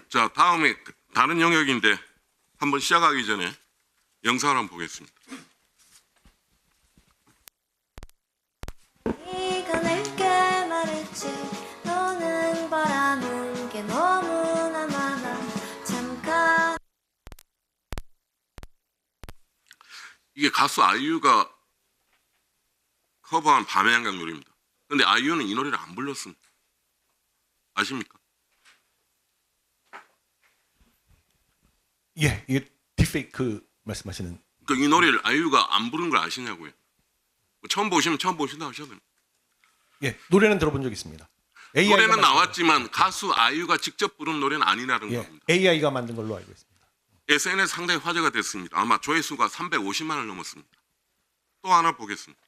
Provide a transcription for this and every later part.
자, 다음에 다른 영역인데 한번 시작하기 전에 영상을 한번 보겠습니다. 네가 내게 말했지 너는 바라는 게 너무나 많아 잠깐. 이게 가수 아이유가 커버한 밤의 한강 노래입니다. 근데 아이유는 이 노래를 안 불렀습니다. 아십니까? 예, 이게 딥페이크 말씀하시는. 그러니까 이 노래를 아이유가 안 부른 걸 아시냐고요. 뭐 처음 보시면 처음 보신다 하셔도 됩니다. 예, 노래는 들어본 적 있습니다. 노래는 나왔지만 가수 아이유가 직접 부른 노래는 아니라는 예, 겁니다. AI가 만든 걸로 알고 있습니다. SNS 상당히 화제가 됐습니다. 아마 조회수가 350만을 넘었습니다. 또 하나 보겠습니다.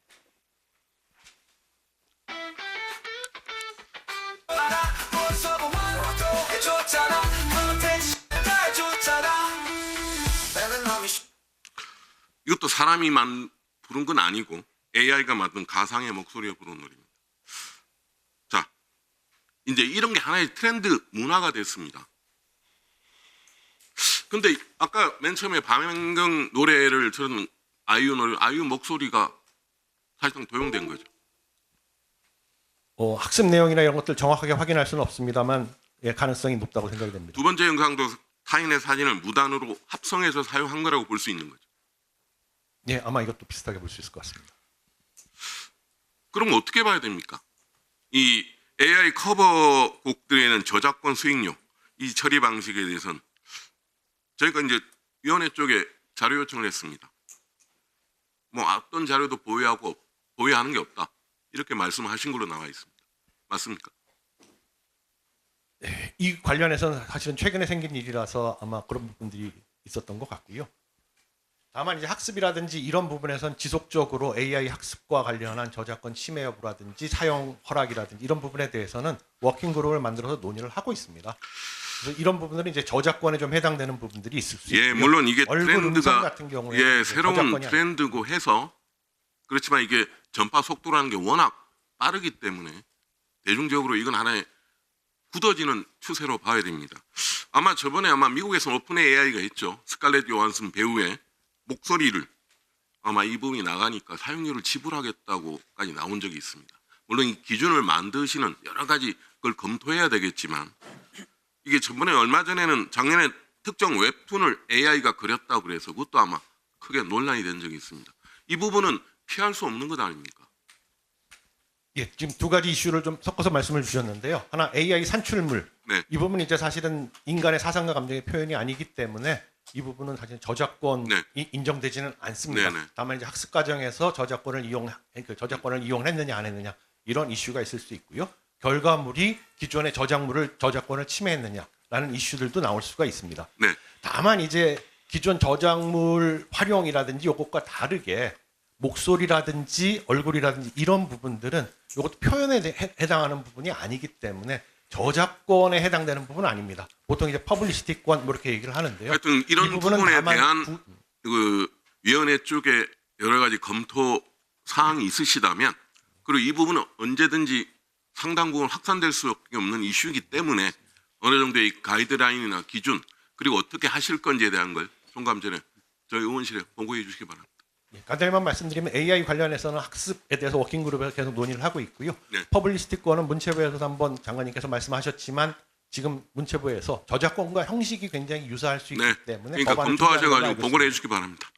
이것도 사람이 부른 건 아니고 AI가 만든 가상의 목소리에 부른 노래입니다. 자, 이제 이런 게 하나의 트렌드 문화가 됐습니다. 근데 아까 맨 처음에 밤행경 노래를 들은 아이유 목소리가 사실상 도용된 거죠. 학습 내용이나 이런 것들 정확하게 확인할 수는 없습니다만 예, 가능성이 높다고 생각이 됩니다. 두 번째 영상도 타인의 사진을 무단으로 합성해서 사용한 거라고 볼 수 있는 거죠. 예, 아마 이것도 비슷하게 볼 수 있을 것 같습니다. 그럼 어떻게 봐야 됩니까? 이 AI 커버 곡들에는 저작권 수익료, 이 처리 방식에 대해서는 저희가 이제 위원회 쪽에 자료 요청을 했습니다. 뭐 어떤 자료도 보유하는 게 없다. 이렇게 말씀하신 걸로 나와 있습니다. 맞습니까? 예, 이 관련해서는 사실은 최근에 생긴 일이라서 아마 그런 부분들이 있었던 것 같고요. 다만 이제 학습이라든지 이런 부분에선 지속적으로 AI 학습과 관련한 저작권 침해 여부라든지 사용 허락이라든지 이런 부분에 대해서는 워킹 그룹을 만들어서 논의를 하고 있습니다. 그래서 이런 부분들은 이제 저작권에 좀 해당되는 부분들이 있을 수 있고요. 예, 물론 이게 얼굴 음성 트렌드가 같은 경우에 예, 새로운 트렌드고 해서 그렇지만 이게 전파 속도라는 게 워낙 빠르기 때문에 대중적으로 이건 하나의 굳어지는 추세로 봐야 됩니다. 아마 저번에 미국에서 오픈 AI가 했죠. 스칼렛 요한슨 배우의 목소리를 아마 이 부분이 나가니까 사용료를 지불하겠다고까지 나온 적이 있습니다. 물론 이 기준을 만드시는 여러 가지 걸 검토해야 되겠지만 이게 저번에 얼마 전에는 작년에 특정 웹툰을 AI가 그렸다고 그래서 그것도 아마 크게 논란이 된 적이 있습니다. 이 부분은 피할 수 없는 것 아닙니까? 예, 지금 두 가지 이슈를 좀 섞어서 말씀을 주셨는데요. 하나 AI 산출물. 네. 이 부분은 이제 사실은 인간의 사상과 감정의 표현이 아니기 때문에 이 부분은 사실 저작권이 네. 인정되지는 않습니다. 네네. 다만 이제 학습 과정에서 저작권을 이용했느냐 안 했느냐 이런 이슈가 있을 수 있고요. 결과물이 기존의 저작권을 침해했느냐라는 이슈들도 나올 수가 있습니다. 네. 다만 이제 기존 저작물 활용이라든지 이것과 다르게 목소리라든지 얼굴이라든지 이런 부분들은 이것도 표현에 해당하는 부분이 아니기 때문에 저작권에 해당되는 부분은 아닙니다. 보통 이제 퍼블리시티권 뭐 이렇게 얘기를 하는데요. 하여튼 이런 부분에 대한 그 위원회 쪽에 여러 가지 검토 사항이 있으시다면 그리고 이 부분은 언제든지 상당 부분 확산될 수밖에 없는 이슈이기 때문에 어느 정도의 가이드라인이나 기준 그리고 어떻게 하실 건지에 대한 걸 종감 전에 저희 의원실에 보고해 주시기 바랍니다. 간단히만 말씀드리면 AI 관련해서는 학습에 대해서 워킹그룹에서 계속 논의를 하고 있고요. 네. 퍼블리시티권은 문체부에서도 한번 장관님께서 말씀하셨지만 지금 문체부에서 저작권과 형식이 굉장히 유사할 수 있기 네. 때문에 그러니까 법안을 검토하셔가지고 준비하는 걸로 알고 보고를 있습니다. 해주시기 바랍니다.